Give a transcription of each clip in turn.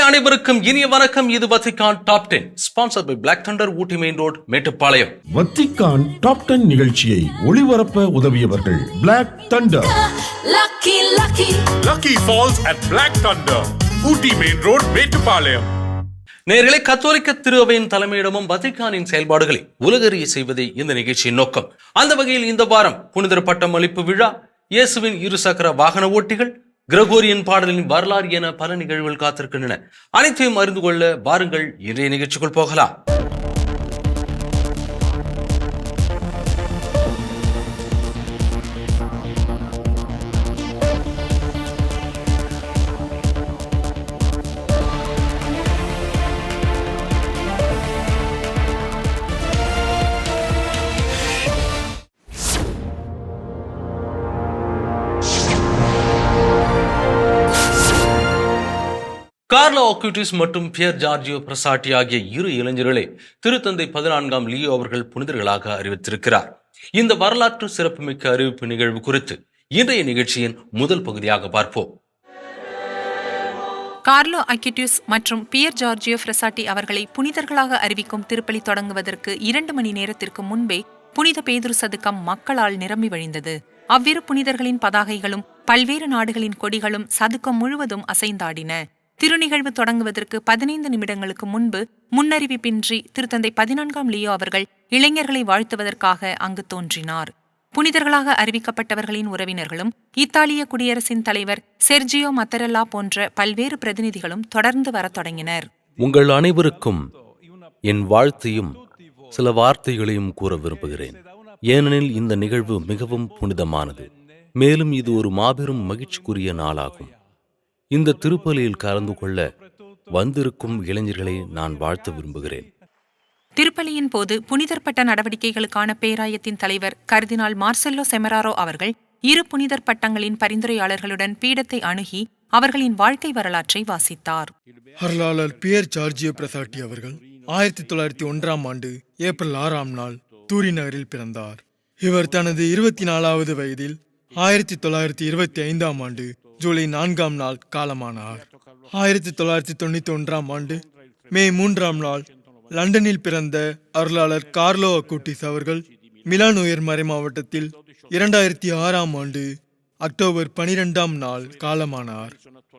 அனைவருக்கும் இனிய வணக்கம். இது Vatican top 10 sponsor by black thunder, Ooty main road, Mettupalayam. Vatican top 10 நிகழ்ச்சியை ஒளிபரப்ப உதவியவர்கள் black thunder, Lucky Falls at Black Thunder, Ooty main road, Mettupalayam. நேயர்களே, கத்தோலிக்க திருஅவையின் தலைமையிடமும் வத்திக்கானின் செயல்பாடுகளை உலகறிய செய்வதே இந்த நிகழ்ச்சியின் நோக்கம். அந்த வகையில் இந்த வாரம் புனிதர் பட்டம் அளிப்பு விழா, இயேசுவின் இருசக்கர வாகன ஓட்டிகள், கிரகோரியன் பாடலின் வரலாறு என பல நிகழ்வுகள் காத்திருக்கின்றன. அனைத்தையும் அறிந்து கொள்ள வாருங்கள், இன்றைய நிகழ்ச்சிக்குள் போகலாம். கார்லோ அக்யூட்டிஸ் மற்றும் பியர் ஜார்ஜியோ பிரசாட்டி ஆகிய இரு இளைஞர்களை திருத்தந்தை 14ஆம் லியோ அவர்கள் புனிதர்களாக அறிவித்திருக்கிறார். இந்த வரலாற்று சிறப்புமிக்க அறிவிப்பு நிகழ்வு குறித்து இன்றைய நிகழ்ச்சியின் முதல் பகுதியாக பார்ப்போம். கார்லோ அக்யூட்டிஸ் மற்றும் பியர் ஜார்ஜியோ பிரசாட்டி அவர்களை புனிதர்களாக அறிவிக்கும் திருப்பலி தொடங்குவதற்கு 2 மணி நேரத்திற்கு முன்பே புனித பேதுரு சதுக்கம் மக்களால் நிரம்பி வழிந்தது. அவ்விரு புனிதர்களின் பதாகைகளும் பல்வேறு நாடுகளின் கொடிகளும் சதுக்கம் முழுவதும் அசைந்தாடின. திருநிகழ்வு தொடங்குவதற்கு 15 நிமிடங்களுக்கு முன்பு முன்னறிவிப்பின்றி திருத்தந்தை 14ஆம் லியோ அவர்கள் இளைஞர்களை வாழ்த்துவதற்காக அங்கு தோன்றினார். புனிதர்களாக அறிவிக்கப்பட்டவர்களின் உறவினர்களும் இத்தாலிய குடியரசின் தலைவர் செர்ஜியோ மத்தரெல்லா போன்ற பல்வேறு பிரதிநிதிகளும் தொடர்ந்து வரத் தொடங்கினர். உங்கள் அனைவருக்கும் என் வாழ்த்தையும் சில வார்த்தைகளையும் கூற விரும்புகிறேன். ஏனெனில் இந்த நிகழ்வு மிகவும் புனிதமானது, மேலும் இது ஒரு மாபெரும் மகிழ்ச்சிக்குரிய நாளாகும். இந்த திருப்பலியில் கலந்து கொள்ள வந்திருக்கும் இளைஞர்களை நான் வாழ்த்த விரும்புகிறேன். திருப்பலியின் போது புனிதர் பட்ட நடவடிக்கைகளுக்கான பேராயத்தின் தலைவர் கர்தினால் மார்செல்லோ செமராரோ அவர்கள் இரு புனிதர் பட்டங்களின் பரிந்துரையாளர்களுடன் பீடத்தை அணுகி அவர்களின் வாழ்க்கை வரலாற்றை வாசித்தார். அருளாளர் பியர் ஜார்ஜியோ பிரசாட்டி அவர்கள் 1901ஆம் ஆண்டு ஏப்ரல் 6ஆம் நாள் தூரி நகரில் பிறந்தார். இவர் தனது 24வது வயதில் 1925ஆம் ஆண்டு ஜூலை 4ஆம் நாள் காலமானார். 1991ஆம் ஆண்டு மே 3ஆம் நாள் லண்டனில் பிறந்த அருளாளர் கார்லோ அக்யூட்டிஸ் அவர்கள் மிலான் உயர் மறை மாவட்டத்தில் 2006ஆம் ஆண்டு அக்டோபர் 12ஆம் நாள் காலமானார்.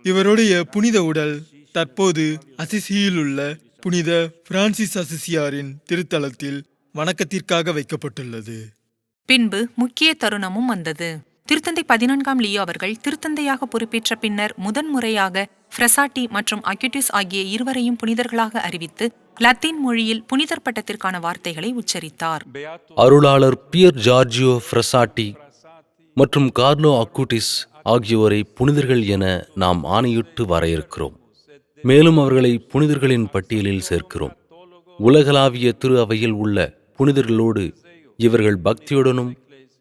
இவருடைய புனித உடல் தற்போது அசிசியில் உள்ள புனித பிரான்சிஸ் அசிசியாரின் திருத்தலத்தில் வணக்கத்திற்காக வைக்கப்பட்டுள்ளது. பின்பு முக்கிய தருணமும் வந்தது. திருத்தந்தை 14ஆம் லியோ அவர்கள் திருத்தந்தையாக பொறுப்பேற்ற பின்னர் முதன்முறையாக பிரசாட்டி மற்றும் அக்யூட்டிஸ் ஆகிய இருவரையும் புனிதர்களாக அறிவித்து லத்தீன் மொழியில் புனிதர் பட்டத்திற்கான வார்த்தைகளை உச்சரித்தார். அருளாளர் பியர் ஜார்ஜியோ பிரசாட்டி மற்றும் கார்லோ அக்யூட்டிஸ் ஆகியோரை புனிதர்கள் என நாம் ஆணையிட்டு வரையறுக்கிறோம். மேலும் அவர்களை புனிதர்களின் பட்டியலில் சேர்க்கிறோம். உலகளாவிய திரு அவையில் உள்ள புனிதர்களோடு இவர்கள் பக்தியுடனும்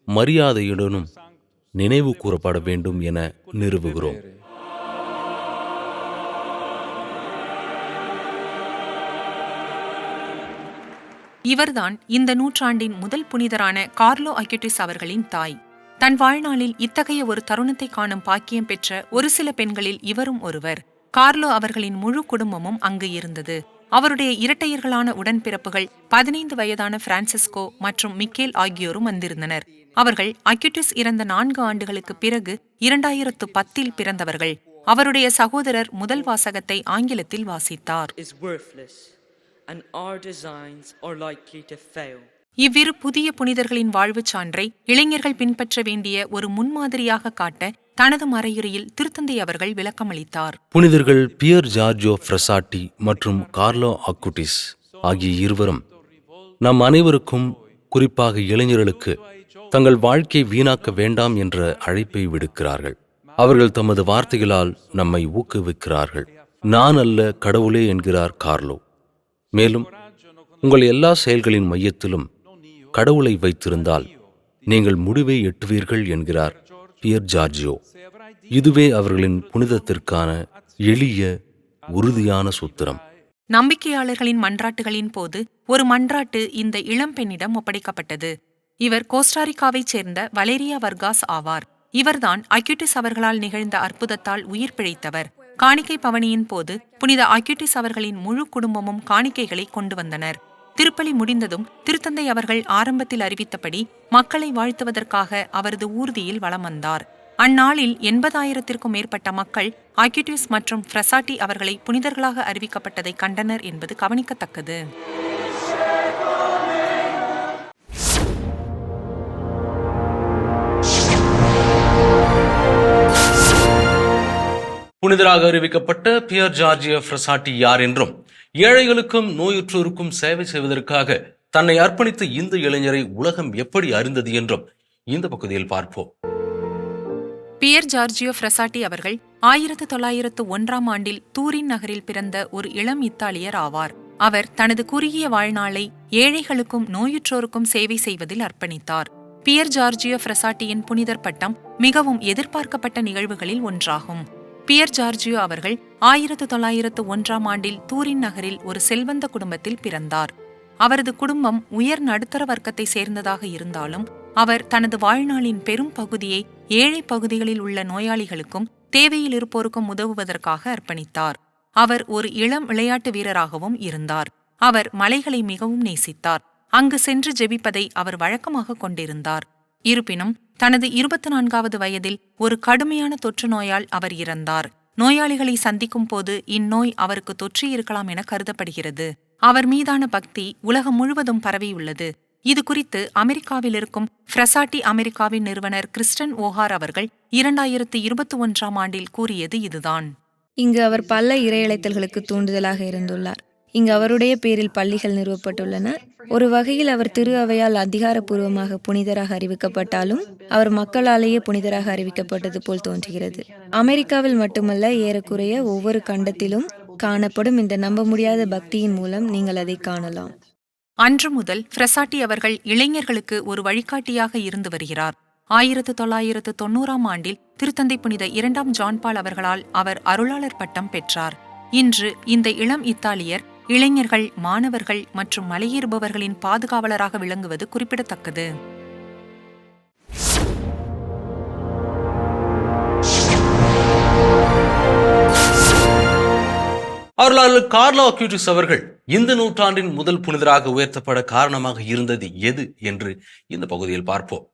மரியாதையுடனும் நினைவு கூறப்பட வேண்டும் என நிறுவுகிறோம். இவர்தான் இந்த நூற்றாண்டின் முதல் புனிதரான கார்லோ அக்யூட்டிஸ் அவர்களின் தாய். தன் வாழ்நாளில் இத்தகைய ஒரு தருணத்தை காணும் பாக்கியம் பெற்ற ஒரு சில பெண்களில் இவரும் ஒருவர். கார்லோ அவர்களின் முழு குடும்பமும் அங்கு இருந்தது. அவருடைய இரட்டையர்களான உடன்பிறப்புகள் 15 வயதான பிரான்சிஸ்கோ மற்றும் மிக்கேல் ஆகியோரும் வந்திருந்தனர். அவர்கள் அக்யூட்டிஸ் இறந்த 4 ஆண்டுகளுக்கு பிறகு 2010இல் பிறந்தவர்கள். அவருடைய சகோதரர் முதல் வாசகத்தை ஆங்கிலத்தில் வாசித்தார். இவ்விரு புதிய புனிதர்களின் வாழ்வுச் சான்றை இளைஞர்கள் பின்பற்ற வேண்டிய ஒரு முன்மாதிரியாக காட்ட தனது மறையுரையில் திருத்தந்தை அவர்கள் விளக்கமளித்தார். புனிதர்கள் பியர் ஜார்ஜியோ பிரசாட்டி மற்றும் கார்லோ அக்யூட்டிஸ் ஆகிய இருவரும் நம் அனைவருக்கும், குறிப்பாக இளைஞர்களுக்கு, தங்கள் வாழ்க்கை வீணாக்க வேண்டாம் என்ற அழைப்பை விடுக்கிறார்கள். அவர்கள் தமது வார்த்தைகளால் நம்மை ஊக்குவிக்கிறார்கள். நான் அல்ல, கடவுளே என்கிறார் கார்லோ. மேலும் உங்கள் எல்லா செயல்களின் மையத்திலும் கடவுளை வைத்திருந்தால் நீங்கள் முடிவை எட்டுவீர்கள் என்கிறார் பியர் ஜார்ஜியோ. இதுவே அவர்களின் புனிதத்திற்கான எளிய உறுதியான சூத்திரம். நம்பிக்கையாளர்களின் மன்றாட்டுகளின் போது ஒரு மன்றாட்டு இந்த இளம்பெண்ணிடம் ஒப்படைக்கப்பட்டது. இவர் கோஸ்டாரிக்காவைச் சேர்ந்த வலேரியா வர்காஸ் ஆவார். இவர்தான் அக்யூட்டிஸ் அவர்களால் நிகழ்ந்த அற்புதத்தால் உயிர் பிழைத்தவர். காணிக்கை பவனியின் போது புனித அக்யூட்டிஸ் அவர்களின் முழு குடும்பமும் காணிக்கைகளை கொண்டு வந்தனர். திருப்பலி முடிந்ததும் திருத்தந்தை அவர்கள் ஆரம்பத்தில் அறிவித்தபடி மக்களை வாழ்த்துவதற்காக அவரது ஊர்தியில் வலம் வந்தார். அந்நாளில் 80,000-த்திற்கும் மேற்பட்ட மக்கள் அக்யூட்டிஸ் மற்றும் ஃப்ரெசாட்டி அவர்களை புனிதர்களாக அறிவிக்கப்பட்டதை கண்டனர் என்பது கவனிக்கத்தக்கது. புனிதராக அறிவிக்கப்பட்ட பியர் ஜார்ஜியோ ஃப்ரெசாட்டி யார் என்றும், ஏழைகளுக்கும் நோயுற்றோருக்கும் சேவை செய்வதற்காக தன்னை அர்ப்பணித்த இந்த இளைஞரை உலகம் எப்படி அறிந்தது என்றும் இந்த பகுதியில் பார்ப்போம். பியர் ஜார்ஜியோ ஃப்ரெசாட்டி அவர்கள் 1901ஆம் ஆண்டில் தூரின் நகரில் பிறந்த ஒரு இளம் இத்தாலியர் ஆவார். அவர் தனது குறுகிய வாழ்நாளை ஏழைகளுக்கும் நோயுற்றோருக்கும் சேவை செய்வதில் அர்ப்பணித்தார். பியர் ஜார்ஜியோ ஃப்ரெசாட்டியின் புனிதர் பட்டம் மிகவும் எதிர்பார்க்கப்பட்ட நிகழ்வுகளில் ஒன்றாகும். பியர் ஜார்ஜியோ அவர்கள் 1901ஆம் ஆண்டில் தூரின் நகரில் ஒரு செல்வந்த குடும்பத்தில் பிறந்தார். அவரது குடும்பம் உயர் நடுத்தர வர்க்கத்தை சேர்ந்ததாக இருந்தாலும் அவர் தனது வாழ்நாளின் பெரும் பகுதியை ஏழை பகுதிகளில் உள்ள நோயாளிகளுக்கும் தேவையில் இருப்போருக்கும் உதவுவதற்காக அர்ப்பணித்தார். அவர் ஒரு இளம் விளையாட்டு வீரராகவும் இருந்தார். அவர் மலைகளை மிகவும் நேசித்தார். அங்கு சென்று ஜெபிப்பதை அவர் வழக்கமாக கொண்டிருந்தார். இருப்பினும் தனது 24வது வயதில் ஒரு கடுமையான தொற்று நோயால் அவர் இறந்தார். நோயாளிகளை சந்திக்கும் போது இந்நோய் அவருக்கு தொற்றி இருக்கலாம் என கருதப்படுகிறது. அவர் மீதான பக்தி உலகம் முழுவதும் பரவியுள்ளது. இது குறித்து அமெரிக்காவில் இருக்கும் ஃப்ரெசாட்டி அமெரிக்காவின் நிறுவனர் கிறிஸ்டன் ஓஹார் அவர்கள் 2021ஆம் ஆண்டில் கூறியது இதுதான். இங்கு அவர் பல இறையழைத்தல்களுக்கு தூண்டுதலாக இருந்துள்ளார். இங்கு அவருடைய பேரில் பள்ளிகள் நிறுவப்பட்டுள்ளன. ஒரு வகையில் அவர் திரு அவையால் அதிகாரப்பூர்வமாக புனிதராக அறிவிக்கப்பட்டாலும் அவர் மக்களாலேயே புனிதராக அறிவிக்கப்பட்டது போல் தோன்றுகிறது. அமெரிக்காவில் மட்டுமல்ல, ஏறக்குறைய ஒவ்வொரு கண்டத்திலும் காணப்படும் இந்த நம்ப முடியாத பக்தியின் மூலம் நீங்கள் அதை காணலாம். அன்று முதல் ஃப்ரெசாட்டி அவர்கள் இளைஞர்களுக்கு ஒரு வழிகாட்டியாக இருந்து வருகிறார். 1990ஆம் ஆண்டில் திருத்தந்தை புனித 2ஆம் ஜான் பால் அவர்களால் அவர் அருளாளர் பட்டம் பெற்றார். இன்று இந்த இளம் இத்தாலியர் இளைஞர்கள், மாணவர்கள் மற்றும் மலையேறுபவர்களின் பாதுகாவலராக விளங்குவது குறிப்பிடத்தக்கது. அருளாளர் கார்லோ அக்யூட்டிஸ் அவர்கள் இந்த நூற்றாண்டின் முதல் புனிதராக உயர்த்தப்பட காரணமாக இருந்தது எது என்று இந்த பகுதியில் பார்ப்போம்.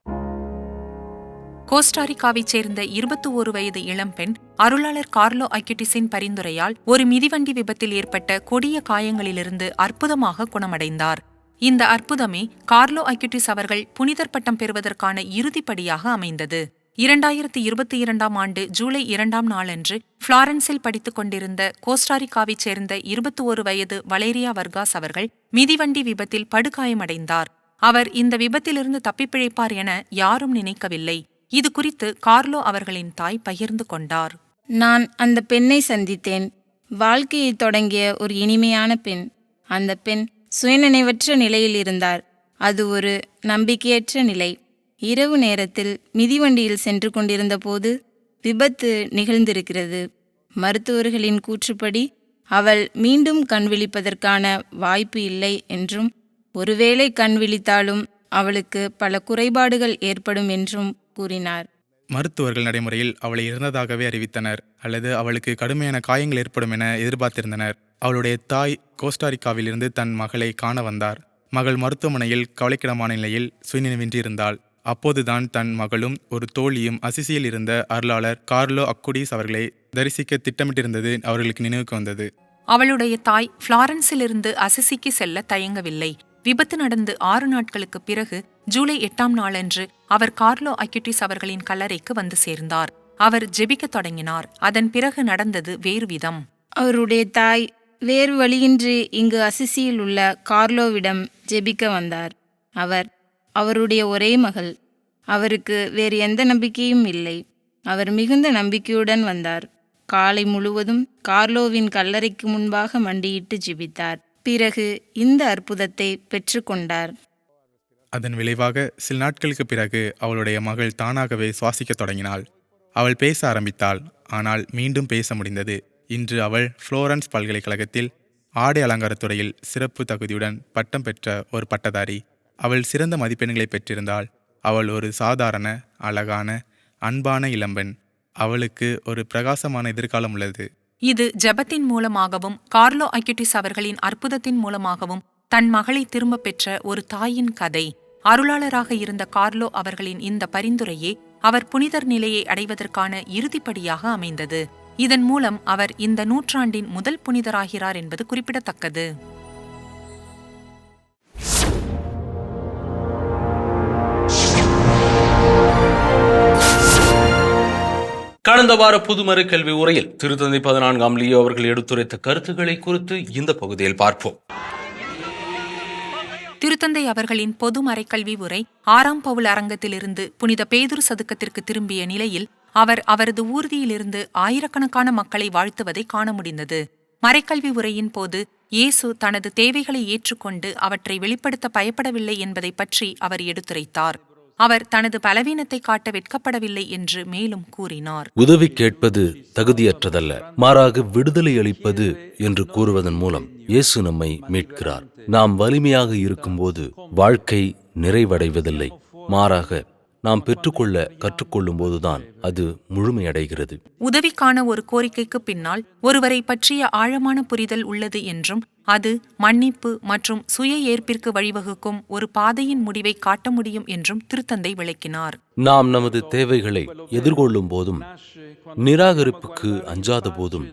கோஸ்டாரிக்காவைச் சேர்ந்த 21 வயது இளம்பெண் அருளாளர் கார்லோ அக்யூட்டிஸின் பரிந்துரையால் ஒரு மிதிவண்டி விபத்தில் ஏற்பட்ட கொடிய காயங்களிலிருந்து அற்புதமாக குணமடைந்தார். இந்த அற்புதமே கார்லோ அக்யூட்டிஸ் அவர்கள் புனிதர் பட்டம் பெறுவதற்கான இறுதிப்படியாக அமைந்தது. 2022ஆம் ஆண்டு ஜூலை 2ஆம் நாளன்று பிளாரன்ஸில் படித்துக் கொண்டிருந்த கோஸ்டாரிக்காவைச் சேர்ந்த 21 வயது வலேரியா வர்காஸ் அவர்கள் மிதிவண்டி விபத்தில் படுகாயமடைந்தார். அவர் இந்த விபத்திலிருந்து தப்பிப்பிழைப்பார் என யாரும் நினைக்கவில்லை. இது குறித்து கார்லோ அவர்களின் தாய் பகிர்ந்து கொண்டார். நான் அந்த பெண்ணை சந்தித்தேன். வாழ்க்கையை தொடங்கிய ஒரு இனிமையான பெண். அந்த பெண் சுயநினைவற்ற நிலையில் இருந்தார். அது ஒரு நம்பிக்கையற்ற நிலை. இரவு நேரத்தில் மிதிவண்டியில் சென்று கொண்டிருந்த போது விபத்து நிகழ்ந்திருக்கிறது. மருத்துவர்களின் கூற்றுப்படி அவள் மீண்டும் கண் விழிப்பதற்கான வாய்ப்பு இல்லை என்றும், ஒருவேளை கண் விழித்தாலும் அவளுக்கு பல குறைபாடுகள் ஏற்படும் என்றும் கூறினார். மருத்துவர்கள் நடைமுறையில் அவளை இறந்ததாகவே அறிவித்தனர், அல்லது அவளுக்கு கடுமையான காயங்கள் ஏற்படும் என எதிர்பார்த்திருந்தனர். அவளுடைய தாய் கோஸ்டாரிக்காவிலிருந்து தன் மகளை காண வந்தார். மகள் மருத்துவமனையில் கவலைக்கிடமான நிலையில் சுயநினைவின்றி இருந்தாள். அப்போதுதான் தன் மகளும் ஒரு தோழியும் அசிசியில் இருந்த அருளாளர் கார்லோ அக்குடிஸ் அவர்களை தரிசிக்க திட்டமிட்டிருந்தது அவர்களுக்கு நினைவுக்கு வந்தது. அவளுடைய தாய் பிளாரன்ஸிலிருந்து அசிசிக்கு செல்ல தயங்கவில்லை. விபத்து நடந்து 6 நாட்களுக்கு பிறகு ஜூலை 8ஆம் நாளன்று அவர் கார்லோ அக்யூட்டிஸ் அவர்களின் கல்லறைக்கு வந்து சேர்ந்தார். அவர் ஜெபிக்க தொடங்கினார். அதன் பிறகு நடந்தது வேறு விதம். அவருடைய தாய் வேறு வழியின்றி இங்கு அசிசியில் உள்ள கார்லோவிடம் ஜெபிக்க வந்தார். அவர் அவருடைய ஒரே மகள். அவருக்கு வேறு எந்த நம்பிக்கையும் இல்லை. அவர் மிகுந்த நம்பிக்கையுடன் வந்தார். காலை முழுவதும் கார்லோவின் கல்லறைக்கு முன்பாக மண்டியிட்டு ஜெபித்தார். பிறகு இந்த அற்புதத்தை பெற்றுக்கொண்டார். அதன் விளைவாக சில நாட்களுக்கு பிறகு அவளுடைய மகள் தானாகவே சுவாசிக்கத் தொடங்கினாள். அவள் பேச ஆரம்பித்தாள், ஆனால் மீண்டும் பேச முடிந்தது. இன்று அவள் புளோரன்ஸ் பல்கலைக்கழகத்தில் ஆடை அலங்காரத்துறையில் சிறப்பு தகுதியுடன் பட்டம் பெற்ற ஒரு பட்டதாரி. அவள் சிறந்த மதிப்பெண்களை பெற்றிருந்தாள். அவள் ஒரு சாதாரண, அழகான, அன்பான இளம்பெண். அவளுக்கு ஒரு பிரகாசமான எதிர்காலம் உள்ளது. இது ஜெபத்தின் மூலமாகவும் கார்லோ அக்யூட்டிஸ் அவர்களின் அற்புதத்தின் மூலமாகவும் தன் மகளை திரும்பப் பெற்ற ஒரு தாயின் கதை. அருளாளராக இருந்த கார்லோ அவர்களின் இந்த பரிந்துரையே அவர் புனிதர் நிலையை அடைவதற்கான இறுதிப்படியாக அமைந்தது. இதன் மூலம் அவர் இந்த நூற்றாண்டின் முதல் புனிதராகிறார் என்பது குறிப்பிடத்தக்கது. கடந்த வார புதுமறை கல்வி உரையில் திருத்தந்தை 14ஆம் லியோ அவர்கள் எடுத்துரைத்த கருத்துக்களை குறித்து இந்த பகுதியில் பார்ப்போம். திருத்தந்தை அவர்களின் பொது மறைக்கல்வி உரை 6ஆம் பவுல் அரங்கத்திலிருந்து புனித பேதுரு சதுக்கத்திற்கு திரும்பிய நிலையில் அவர் அவரது ஊர்தியிலிருந்து ஆயிரக்கணக்கான மக்களை வாழ்த்துவதை காண முடிந்தது. மறைக்கல்வி உரையின் போது இயேசு தனது தேவைகளை ஏற்றுக்கொண்டு அவற்றை வெளிப்படுத்த பயப்படவில்லை என்பதை பற்றி அவர் எடுத்துரைத்தார். அவர் தனது பலவீனத்தை காட்ட வெட்கப்படவில்லை என்று மேலும் கூறினார். உதவி கேட்பது தகுதியற்றதல்ல, மாறாக விடுதலை அளிப்பது என்று கூறுவதன் மூலம் இயேசு நம்மை மீட்கிறார். நாம் வலிமையாக இருக்கும்போது வாழ்க்கை நிறைவடைவதில்லை, மாறாக நாம் பெற்றுக்கொள்ள கற்றுக்கொள்ளும் போதுதான் அது முழுமையடைகிறது. உதவிக்கான ஒரு கோரிக்கைக்கு பின்னால் ஒருவரை பற்றிய ஆழமான புரிதல் உள்ளது என்றும் அது மன்னிப்பு மற்றும் சுய ஏற்பிற்கு வழிவகுக்கும் ஒரு பாதையின் முடிவை காட்ட முடியும் என்றும் திருத்தந்தை விளக்கினார். நாம் நமது தேவைகளை எதிர்கொள்ளும் போதும் நிராகரிப்புக்கு அஞ்சாத போதும்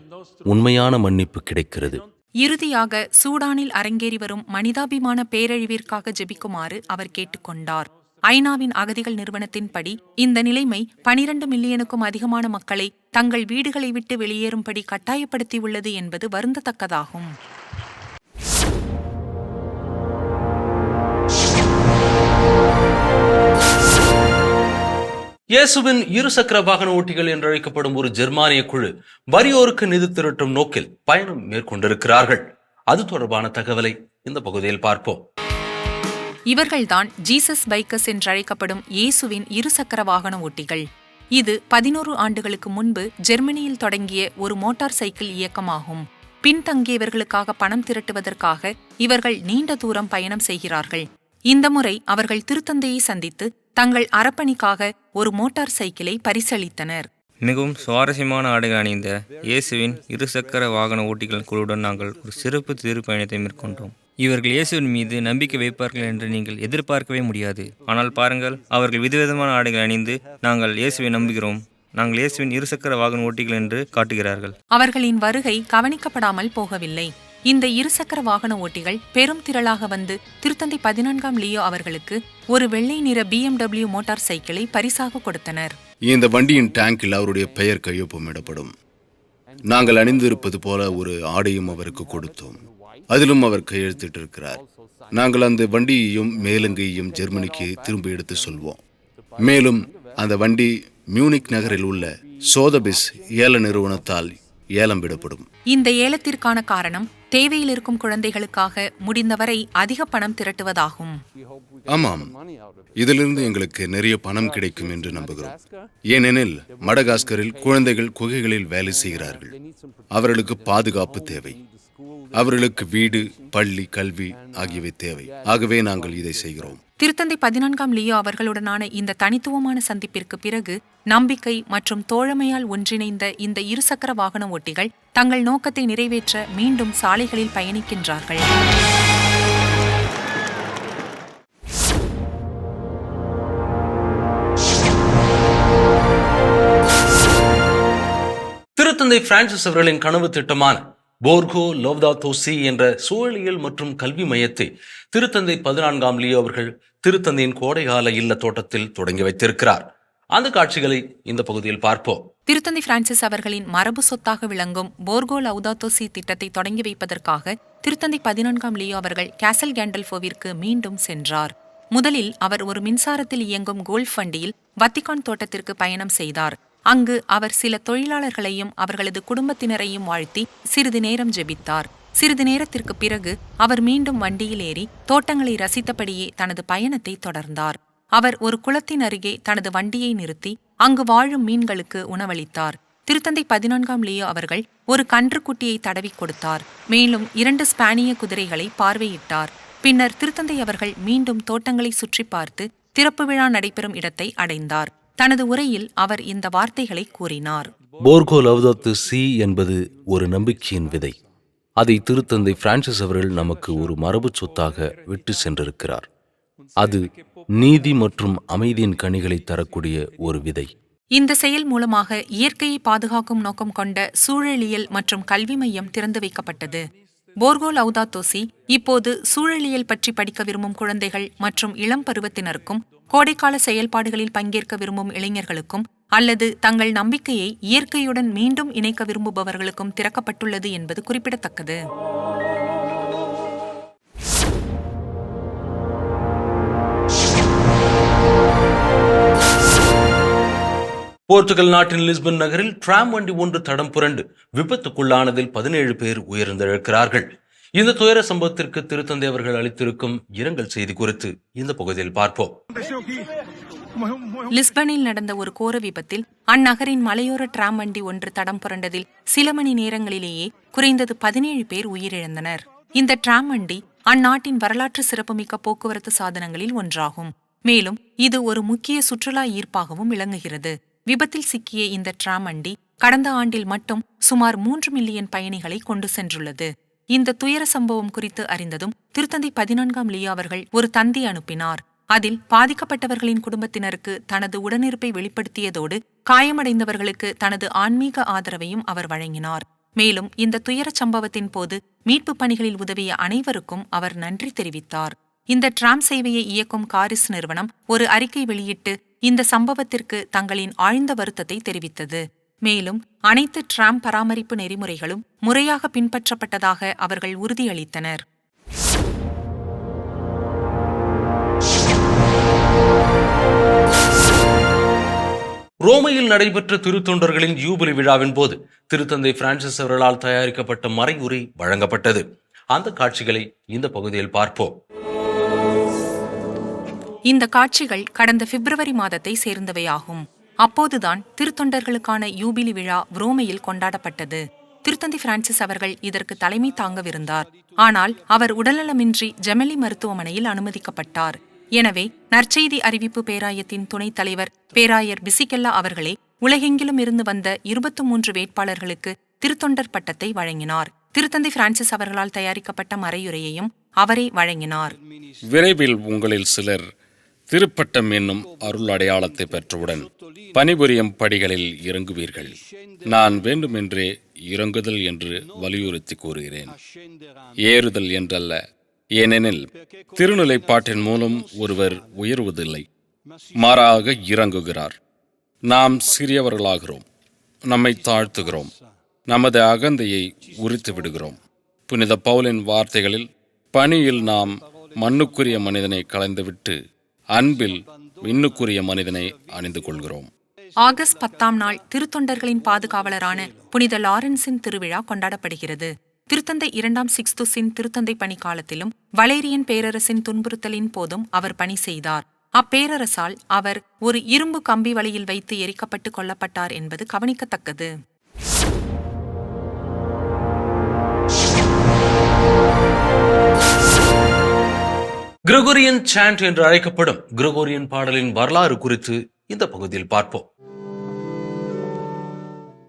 உண்மையான மன்னிப்பு கிடைக்கிறது. இறுதியாக சூடானில் அரங்கேறி வரும் மனிதாபிமான பேரழிவிற்காக ஜெபிக்குமாறு அவர் கேட்டுக்கொண்டார். ஐநாவின் அகதிகள் நிறுவனத்தின்படி இந்த நிலைமை 12 மில்லியனுக்கும் அதிகமான மக்களை தங்கள் வீடுகளை விட்டு வெளியேறும்படி கட்டாயப்படுத்தியுள்ளது என்பது வருந்தத்தக்கதாகும். இயேசுவின் இருசக்கர வாகன ஓட்டிகள் என்றழைக்கப்படும் ஒரு ஜெர்மானிய குழு வறியோருக்கு நிதி திரட்டும் நோக்கில் பயணம் மேற்கொண்டிருக்கிறார்கள். அது தொடர்பான தகவலை இந்த பகுதியில் பார்ப்போம். இவர்கள்தான் ஜீசஸ் பைக்கர்ஸ் என்றழைக்கப்படும் இயேசுவின் இருசக்கர வாகன ஓட்டிகள். இது 11 ஆண்டுகளுக்கு முன்பு ஜெர்மனியில் தொடங்கிய ஒரு மோட்டார் சைக்கிள் இயக்கமாகும். பின்தங்கியவர்களுக்காக பணம் திரட்டுவதற்காக இவர்கள் நீண்ட தூரம் பயணம் செய்கிறார்கள். இந்த முறை அவர்கள் திருத்தந்தையை சந்தித்து தங்கள் அறப்பணிக்காக ஒரு மோட்டார் சைக்கிளை பரிசளித்தனர். மிகவும் சுவாரஸ்யமான ஆடைகள் அணிந்த இயேசுவின் இருசக்கர வாகன ஓட்டிகள் குழுவுடன் நாங்கள் ஒரு சிறப்பு திருப்பயணத்தை மேற்கொண்டோம். இவர்கள் இயேசுவின் மீது நம்பிக்கை வைப்பார்கள் என்று நீங்கள் எதிர்பார்க்கவே முடியாது. ஆனால் பாருங்கள், அவர்கள் விதவிதமான ஆடைகள் அணிந்து நாங்கள் இயேசுவை நம்புகிறோம், நாங்கள் இயேசுவின் இருசக்கர வாகன ஓட்டிகள் என்று காட்டுகிறார்கள். அவர்களின் வருகை கவனிக்கப்படாமல் போகவில்லை. இந்த இருசக்கர வாகன ஓட்டிகள் பெரும் திரளாக வந்து திருத்தந்தை 14ஆம் லியோ அவர்களுக்கு ஒரு வெள்ளை நிற BMW மோட்டார் சைக்கிளை பரிசாக கொடுத்தனர். இந்த வண்டியின் டேங்கில் அவருடைய பெயர் கையொப்பமிடப்படும். நாங்கள் அணிந்திருப்பது போல ஒரு ஆடையும் அவருக்கு கொடுத்தோம், அதிலும் அவர் கையெழுத்திட்டிருக்கிறார். நாங்கள் அந்த வண்டியையும் மேலங்கையையும் ஜெர்மனிக்கு திரும்ப எடுத்து சொல்வோம். மேலும் அந்த வண்டி மியூனிக் நகரில் உள்ள சோதபிஸ் ஏல நிறுவனத்தால் ஏலம் விடப்படும். இந்த ஏலத்திற்கான காரணம் தேவையில் இருக்கும் குழந்தைகளுக்காக முடிந்தவரை அதிக பணம் திரட்டுவதாகும். ஆமாம், இதிலிருந்து எங்களுக்கு நிறைய பணம் கிடைக்கும் என்று நம்புகிறோம். ஏனெனில் மடகாஸ்கரில் குழந்தைகள் குகைகளில் வேலை செய்கிறார்கள். அவர்களுக்கு பாதுகாப்பு தேவை, அவர்களுக்கு வீடு, பள்ளி, கல்வி ஆகியவை தேவை. ஆகவே நாங்கள் இதை செய்கிறோம். திருத்தந்தை 14ஆம் லியோ அவர்களுடனான இந்த தனித்துவமான சந்திப்பிற்கு பிறகு நம்பிக்கை மற்றும் தோழமையால் ஒன்றிணைந்த இந்த இருசக்கர வாகன ஓட்டிகள் தங்கள் நோக்கத்தை நிறைவேற்ற மீண்டும் சாலைகளில் பயணிக்கின்றார்கள். திருத்தந்தை பிரான்சிஸ் அவர்களின் கனவு திட்டமான போர்கோ லவ்தாத்தோ சி என்ற சூழலியல் மற்றும் கல்வி மையத்தை திருத்தந்தை 14ஆம் லியோ அவர்கள் திருத்தந்தையின் கோடைகால இல்ல தோட்டத்தில் தொடங்கி வைத்திருக்கிறார். அந்த காட்சிகளை இந்த பகுதியில் பார்ப்போம். திருத்தந்தை பிரான்சிஸ் அவர்களின் மரபு சொத்தாக விளங்கும் போர்கோ லவ்தாத்தோ சி திட்டத்தை தொடங்கி வைப்பதற்காக திருத்தந்தை 14ஆம் லியோ அவர்கள் கேசல் கேண்டல்ஃபோவிற்கு மீண்டும் சென்றார். முதலில் அவர் ஒரு மின்சாரத்தில் இயங்கும் கோல்ஃப் வண்டியில் வத்திக்கான் தோட்டத்திற்கு பயணம் செய்தார். அங்கு அவர் சில தொழிலாளர்களையும் அவர்களது குடும்பத்தினரையும் வாழ்த்தி சிறிது நேரம் ஜெபித்தார். சிறிது நேரத்திற்கு பிறகு அவர் மீண்டும் வண்டியில் ஏறி தோட்டங்களை ரசித்தபடியே தனது பயணத்தை தொடர்ந்தார். அவர் ஒரு குளத்தின் அருகே தனது வண்டியை நிறுத்தி அங்கு வாழும் மீன்களுக்கு உணவளித்தார். திருத்தந்தை 14ஆம் லியோ அவர்கள் ஒரு கன்றுக்குட்டியை தடவி கொடுத்தார். மேலும் 2 ஸ்பானிய குதிரைகளை பார்வையிட்டார். பின்னர் திருத்தந்தை அவர்கள் மீண்டும் தோட்டங்களை சுற்றி பார்த்து திறப்பு விழா நடைபெறும் இடத்தை அடைந்தார். தனது உரையில் அவர் இந்த வார்த்தைகளை கூறினார். போர்கோ லவ்தாத்து சி என்பது ஒரு நம்பிக்கையின் விதை. அதை திருத்தந்தை பிரான்சிஸ் அவர்கள் நமக்கு ஒரு மரபு சொத்தாக விட்டு சென்றிருக்கிறார். அது நீதி மற்றும் அமைதியின் கனிகளை தரக்கூடிய ஒரு விதை. இந்த செயல் மூலமாக இயற்கையை பாதுகாக்கும் நோக்கம் கொண்ட சூழலியல் மற்றும் கல்வி மையம் திறந்து வைக்கப்பட்டது. போர்கோ லவ்தாத்தோ சி இப்போது சூழலியல் பற்றி படிக்க விரும்பும் குழந்தைகள் மற்றும் இளம் பருவத்தினருக்கும், கோடைக்கால செயல்பாடுகளில் பங்கேற்க விரும்பும் இளைஞர்களுக்கும் அல்லது தங்கள் நம்பிக்கையை இயற்கையுடன் மீண்டும் இணைக்க விரும்புபவர்களுக்கும் திறக்கப்பட்டுள்ளது என்பது குறிப்பிடத்தக்கது. போர்ச்சுகல் நாட்டின் லிஸ்பன் நகரில் டிராம் வண்டி ஒன்று தடம் புரண்டு விபத்துக்குள்ளானதில் 17 பேர் உயிரிழந்திருக்கிறார்கள். இந்த துயர சம்பவத்திற்கு திருத்தந்தை அவர்கள் அளித்திருக்கும் இரங்கல் செய்தி குறித்து இந்த பகுதியில் பார்ப்போம். லிஸ்பனில் நடந்த ஒரு கோர விபத்தில் அந்நகரின் மலையோர டிராம் வண்டி ஒன்று தடம் புரண்டதில் சில மணி நேரங்களிலேயே குறைந்தது 17 பேர் உயிரிழந்தனர். இந்த டிராம் வண்டி அந்நாட்டின் வரலாற்று சிறப்புமிக்க போக்குவரத்து சாதனங்களில் ஒன்றாகும். மேலும் இது ஒரு முக்கிய சுற்றுலா ஈர்ப்பாகவும் விளங்குகிறது. விபத்தில் சிக்கிய இந்த டிராம் வண்டி கடந்த ஆண்டில் மட்டும் சுமார் 3 மில்லியன் பயணிகளை கொண்டு சென்றுள்ளது. இந்த துயர சம்பவம் குறித்து அறிந்ததும் திருத்தந்தை 14ஆம் லியோ அவர்கள் ஒரு தந்தி அனுப்பினார். அதில் பாதிக்கப்பட்டவர்களின் குடும்பத்தினருக்கு தனது உடனிருப்பை வெளிப்படுத்தியதோடு காயமடைந்தவர்களுக்கு தனது ஆன்மீக ஆதரவையும் அவர் வழங்கினார். மேலும் இந்த துயர சம்பவத்தின் போது மீட்பு பணிகளில் உதவிய அனைவருக்கும் அவர் நன்றி தெரிவித்தார். இந்த டிராம் சேவையை இயக்கும் காரிஸ் நிறுவனம் ஒரு அறிக்கை வெளியிட்டு இந்த சம்பவத்திற்கு தங்களின் ஆழ்ந்த வருத்தத்தை தெரிவித்தது. மேலும் அனைத்து டிராம் பராமரிப்பு நெறிமுறைகளும் முறையாக பின்பற்றப்பட்டதாக அவர்கள் உறுதியளித்தனர். ரோமையில் நடைபெற்ற திருத்தொண்டர்களின் யூபிலி விழாவின் போது திருத்தந்தை பிரான்சிஸ் அவர்களால் தயாரிக்கப்பட்ட மறையுரை வழங்கப்பட்டது. அந்த காட்சிகளை இந்த பகுதியில் பார்ப்போம். இந்த காட்சிகள் கடந்த பிப்ரவரி மாதத்தை சேர்ந்தவையாகும். அப்போதுதான் திருத்தொண்டர்களுக்கான யூபிலி விழா ரோமையில் கொண்டாடப்பட்டது. திருத்தந்தை பிரான்சிஸ் அவர்கள் இதற்கு தலைமை தாங்கவிருந்தார். ஆனால் அவர் உடல்நலமின்றி ஜெமெல்லி மருத்துவமனையில் அனுமதிக்கப்பட்டார். எனவே நற்செய்தி அறிவிப்பு பேராயத்தின் துணைத் தலைவர் பேராயர் பிசிகெல்லா அவர்களே உலகெங்கிலும் இருந்து வந்த 23 வேட்பாளர்களுக்கு திருத்தொண்டர் பட்டத்தை வழங்கினார். திருத்தந்தை பிரான்சிஸ் அவர்களால் தயாரிக்கப்பட்ட மறையுரையையும் அவரே வழங்கினார். விரைவில் உங்களில் சிலர் திருப்பட்டம் என்னும் அருள் அடையாளத்தை பெற்றவுடன் பணிபுரியும் படிகளில் இறங்குவீர்கள். நான் வேண்டுமென்றே இறங்குதல் என்று வலியுறுத்தி கூறுகிறேன், ஏறுதல் என்றல்ல. ஏனெனில் திருநிலைப்பாட்டின் மூலம் ஒருவர் உயர்வதில்லை, மாறாக இறங்குகிறார். நாம் சிறியவர்களாகிறோம், நம்மை தாழ்த்துகிறோம், நமது அகந்தையை உரித்து விடுகிறோம். புனித பவுலின் வார்த்தைகளில், பணியில் நாம் மண்ணுக்குரிய மனிதனை களைந்துவிட்டு அன்பில் விண்ணுக்குரிய மனிதனை அணிந்து கொள்கிறோம். ஆகஸ்ட் 10ஆம் நாள் திருத்தொண்டர்களின் பாதுகாவலரான புனித லாரன்ஸின் திருவிழா கொண்டாடப்படுகிறது. திருத்தந்தை 2ஆம் சிக்ஸ்துஸின் திருத்தந்தை பணி காலத்திலும் வலேரியன் பேரரசின் துன்புறுத்தலின் போதும் அவர் பணி செய்தார். அப்பேரரசால் அவர் ஒரு இரும்பு கம்பி வலையில் வைத்து எரிக்கப்பட்டு கொல்லப்பட்டார் என்பது கவனிக்கத்தக்கது. கிரகோரியன் சாண்ட் என்று அழைக்கப்படும் கிரகோரியன் பாடலின் வரலாறு குறித்து இந்த பகுதியில் பார்ப்போம்.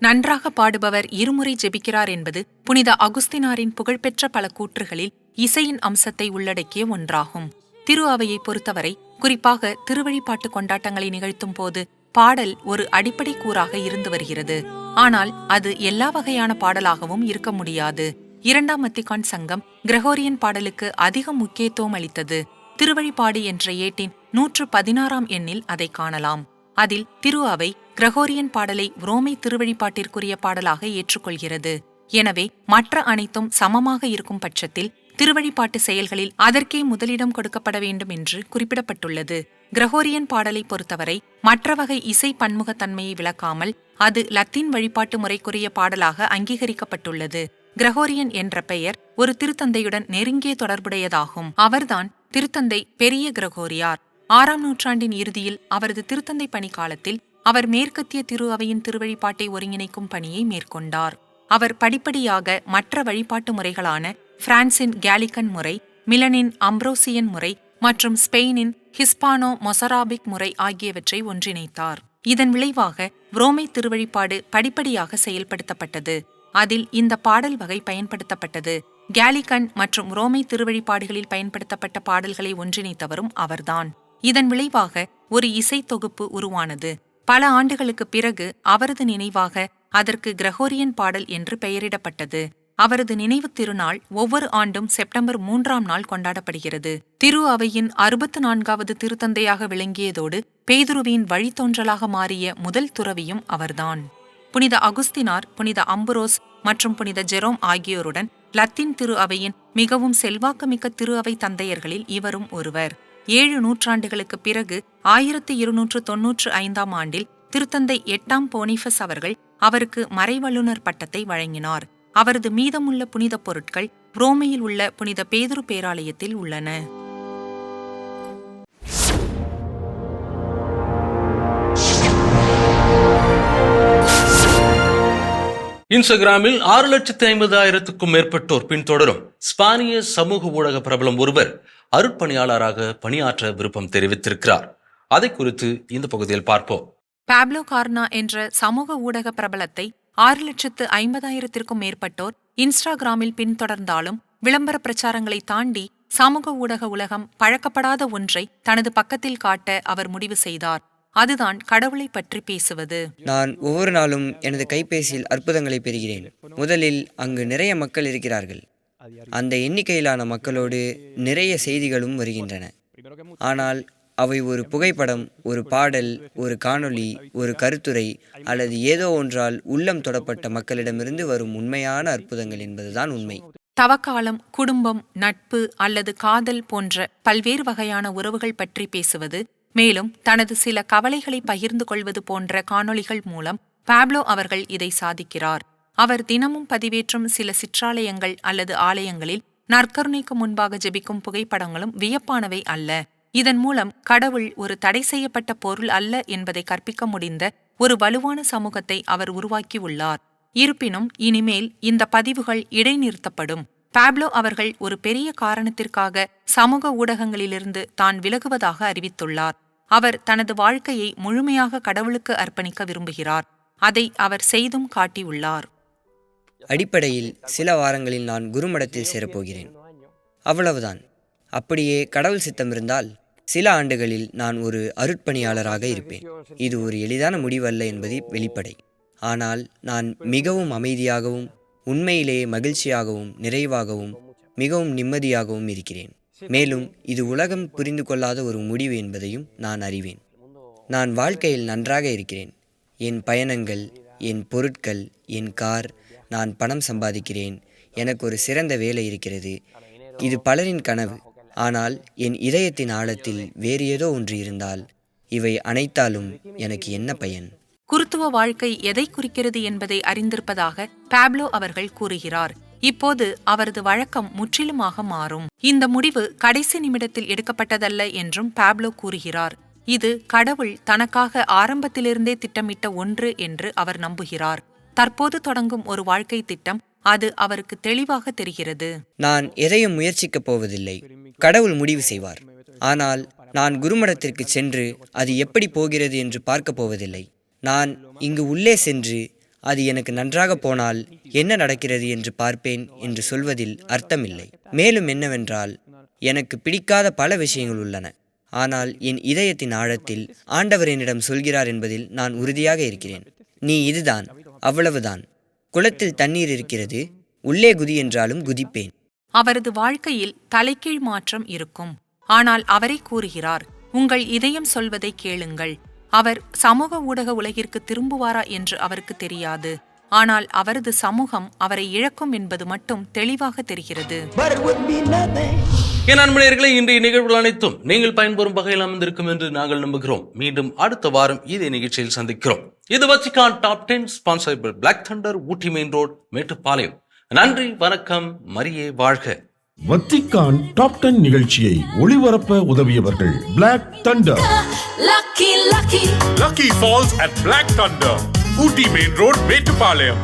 நன்றாக பாடுபவர் இருமுறை ஜெபிக்கிறார் என்பது புனித அகுஸ்தினாரின் புகழ்பெற்ற பல கூற்றுகளில் இசையின் அம்சத்தை உள்ளடக்கிய ஒன்றாகும். திரு அவையை பொறுத்தவரை, குறிப்பாக திருவழிபாட்டு கொண்டாட்டங்களை நிகழ்த்தும் போது பாடல் ஒரு அடிப்படை கூறாக இருந்து வருகிறது. ஆனால் அது எல்லா வகையான பாடலாகவும் இருக்க முடியாது. 2ஆம் வத்திக்கான் சங்கம் கிரகோரியன் பாடலுக்கு அதிக முக்கியத்துவம் அளித்தது. திருவழிபாடு என்ற ஏட்டின் 116ஆம் எண்ணில் அதை காணலாம். அதில் திரு அவை கிரகோரியன் பாடலை ரோமை திருவழிபாட்டிற்குரிய பாடலாக ஏற்றுக்கொள்கிறது. எனவே மற்ற அனைத்தும் சமமாக இருக்கும் பட்சத்தில் திருவழிபாட்டு செயல்களில் அதற்கே முதலிடம் கொடுக்கப்பட வேண்டும் என்று குறிப்பிடப்பட்டுள்ளது. கிரகோரியன் பாடலை பொறுத்தவரை மற்ற வகை இசை பன்முகத்தன்மையை விளக்காமல் அது லத்தீன் வழிபாட்டு முறைக்குரிய பாடலாக அங்கீகரிக்கப்பட்டுள்ளது. கிரகோரியன் என்ற பெயர் ஒரு திருத்தந்தையுடன் நெருங்கிய தொடர்புடையதாகும். அவர்தான் திருத்தந்தை பெரிய கிரகோரியார். 6ஆம் நூற்றாண்டின் இறுதியில் அவரது திருத்தந்தை பணி காலத்தில் அவர் மேற்கத்திய திரு அவையின் திருவழிபாட்டை ஒருங்கிணைக்கும் பணியை மேற்கொண்டார். அவர் படிப்படியாக மற்ற வழிபாட்டு முறைகளான பிரான்சின் கேலிக்கன் முறை, மிலனின் அம்ப்ரோசியன் முறை மற்றும் ஸ்பெயினின் ஹிஸ்பானோ மொசராபிக் முறை ஆகியவற்றை ஒன்றிணைத்தார். இதன் விளைவாக உரோமை திருவழிப்பாடு படிப்படியாக செயல்படுத்தப்பட்டது. அதில் இந்த பாடல் வகை பயன்படுத்தப்பட்டது. கேலிகன் மற்றும் உரோமை திருவழிப்பாடுகளில் பயன்படுத்தப்பட்ட பாடல்களை ஒன்றிணைத்தவரும் அவர்தான். இதன் விளைவாக ஒரு இசை தொகுப்பு உருவானது. பல ஆண்டுகளுக்கு பிறகு அவரது நினைவாக அதற்கு கிரகோரியன் பாடல் என்று பெயரிடப்பட்டது. அவரது நினைவு திருநாள் ஒவ்வொரு ஆண்டும் செப்டம்பர் 3ஆம் நாள் கொண்டாடப்படுகிறது. திரு அவையின் 64வது திருத்தந்தையாக விளங்கியதோடு பேதுருவின் வழித்தோன்றலாக மாறிய முதல் துறவியும் அவர்தான். புனித அகுஸ்தினார், புனித அம்புரோஸ் மற்றும் புனித ஜெரோம் ஆகியோருடன் லத்தீன் திரு அவையின் மிகவும் செல்வாக்குமிக்க திரு அவை தந்தையர்களில் இவரும் ஒருவர். 7 நூற்றாண்டுகளுக்கு பிறகு 1295ஆம் ஆண்டில் திருத்தந்தை 8ஆம் போனிஃபஸ் அவர்கள் அவருக்கு மறைவல்லுநர் பட்டத்தை வழங்கினார். அவரது மீதமுள்ள புனித பொருட்கள் உரோமையில் உள்ள புனித பேதுரு பேராலயத்தில் உள்ளன. இன்ஸ்டாகிராமில் 6,50,000க்கும் மேற்பட்டோர் பின்தொடரும் ஸ்பானிய சமூக ஊடக பிரபலம் ஒருவர் அருட்பணியாளராக பணியாற்ற விருப்பம் தெரிவித்திருக்கிறார். அதை குறித்து இந்த பகுதியில் பார்ப்போம். பாப்லோ கார்னா என்ற சமூக ஊடக பிரபலத்தை 6,50,000க்கும் மேற்பட்டோர் இன்ஸ்டாகிராமில் பின்தொடர்ந்தாலும் விளம்பர பிரச்சாரங்களை தாண்டி சமூக ஊடக உலகம் பழக்கப்படாத ஒன்றை தனது பக்கத்தில் காட்ட அவர் முடிவு செய்தார். அதுதான் கடவுளை பற்றி பேசுவது. நான் ஒவ்வொரு நாளும் எனது கைபேசியில் அற்புதங்களை பெறுகிறேன். முதலில் அங்கு நிறைய மக்கள் இருக்கிறார்கள். அந்த எண்ணிக்கையிலான மக்களோடு நிறைய செய்திகளும் வருகின்றன. ஆனால் அவை ஒரு புகைப்படம், ஒரு பாடல், ஒரு காணொளி, ஒரு கருத்துரை அல்லது ஏதோ ஒன்றால் உள்ளம் தொடப்பட்ட மக்களிடமிருந்து வரும் உண்மையான அற்புதங்கள் என்பதுதான் உண்மை. தவக்காலம், குடும்பம், நட்பு அல்லது காதல் போன்ற பல்வேறு வகையான உறவுகள் பற்றி பேசுவது, மேலும் தனது சில கவலைகளை பகிர்ந்து கொள்வது போன்ற காணொளிகள் மூலம் பாப்லோ அவர்கள் இதை சாதிக்கிறார். அவர் தினமும் பதிவேற்றும் சில சிற்றாலயங்கள் அல்லது ஆலயங்களில் நற்கருணைக்கு முன்பாக ஜெபிக்கும் புகைப்படங்களும் வியப்பானவை அல்ல. இதன் மூலம் கடவுள் ஒரு தடை செய்யப்பட்ட பொருள் அல்ல என்பதை கற்பிக்க முடிந்த ஒரு வலுவான சமூகத்தை அவர் உருவாக்கியுள்ளார். இருப்பினும் இனிமேல் இந்த பதிவுகள் இடைநிறுத்தப்படும். பாப்லோ அவர்கள் ஒரு பெரிய காரணத்திற்காக சமூக ஊடகங்களிலிருந்து தான் விலகுவதாக அறிவித்துள்ளார். அவர் தனது வாழ்க்கையை முழுமையாக கடவுளுக்கு அர்ப்பணிக்க விரும்புகிறார். அதை அவர் செய்தும் காட்டியுள்ளார். அடிப்படையில் சில வாரங்களில் நான் குருமடத்தில் சேரப்போகிறேன். அவ்வளவுதான். அப்படியே கடவுள் சித்தம் இருந்தால் சில ஆண்டுகளில் நான் ஒரு அருட்பணியாளராக இருப்பேன். இது ஒரு எளிதான முடிவல்ல என்பது வெளிப்படை. ஆனால் நான் மிகவும் அமைதியாகவும் உண்மையிலேயே மகிழ்ச்சியாகவும் நிறைவாகவும் மிகவும் நிம்மதியாகவும் இருக்கிறேன். மேலும் இது உலகம் புரிந்து கொள்ளாத ஒரு முடிவு என்பதையும் நான் அறிவேன். நான் வாழ்க்கையில் நன்றாக இருக்கிறேன். என் பயணங்கள், என் பொருட்கள், என் கார், நான் பணம் சம்பாதிக்கிறேன், எனக்கு ஒரு சிறந்த வேலை இருக்கிறது. இது பலரின் கனவு. ஆனால் என் இதயத்தின் ஆழத்தில் வேறு ஏதோ ஒன்று இருந்தால் இவை அனைத்தாலும் எனக்கு என்ன பயன்? குருத்துவ வாழ்க்கை எதை குறிக்கிறது என்பதை அறிந்திருப்பதாக பாப்லோ அவர்கள் கூறுகிறார். இப்போது அவரது வழக்கம் முற்றிலுமாக மாறும். இந்த முடிவு கடைசி நிமிடத்தில் எடுக்கப்பட்டதல்ல என்றும் பாப்லோ கூறுகிறார். இது கடவுள் தனக்காக ஆரம்பத்திலிருந்தே திட்டமிட்ட ஒன்று என்று அவர் நம்புகிறார். தற்போது தொடங்கும் ஒரு வாழ்க்கை திட்டம், அது அவருக்கு தெளிவாக தெரிகிறது. நான் எதையும் முயற்சிக்கப் போவதில்லை. கடவுள் முடிவு செய்வார். ஆனால் நான் குருமடத்திற்கு சென்று அது எப்படி போகிறது என்று பார்க்கப் போவதில்லை. நான் இங்கு உள்ளே சென்று அது எனக்கு நன்றாக போனால் என்ன நடக்கிறது என்று பார்ப்பேன் என்று சொல்வதில் அர்த்தமில்லை. மேலும் என்னவென்றால், எனக்கு பிடிக்காத பல விஷயங்கள் உள்ளன. ஆனால் என் இதயத்தின் ஆழத்தில் ஆண்டவர் என்னிடம் சொல்கிறார் என்பதில் நான் உறுதியாக இருக்கிறேன். நீ இதுதான், அவ்வளவுதான். குளத்தில் தண்ணீர் இருக்கிறது, உள்ளே குதி என்றாலும் குதிப்பேன். அவரது வாழ்க்கையில் தலைகீழ் மாற்றம் இருக்கும். ஆனால் அவரே கூறுகிறார், உங்கள் இதயம் சொல்வதை கேளுங்கள். அவர் சமூக ஊடக உலகிற்கு திரும்புவாரா என்று அவருக்கு தெரியாது. ஆனால் அவரது சமூகம் அவரை இழக்கும் என்பது மட்டும் தெளிவாக தெரிகிறது. என் அன்பர்களே, இன்றைய நிகழ்வுகள் அனைத்தும் நீங்கள் பயன்பெறும் வகையில் அமைந்திருக்கும் என்று நாங்கள் நம்புகிறோம். மீண்டும் அடுத்த வாரம் இதே நிகழ்ச்சியில் சந்திக்கிறோம். இது Vatican top 10 sponsored by black thunder, Ooty main road, Mettupalayam. நன்றி, வணக்கம், மரியே வாழ்க. வத்திக்கான் டாப் 10 நிகழ்ச்சியை ஒளிபரப்ப உதவியவர்கள் black thunder. Lucky Falls at Black Thunder, Ooty Main Road, Metupalayam.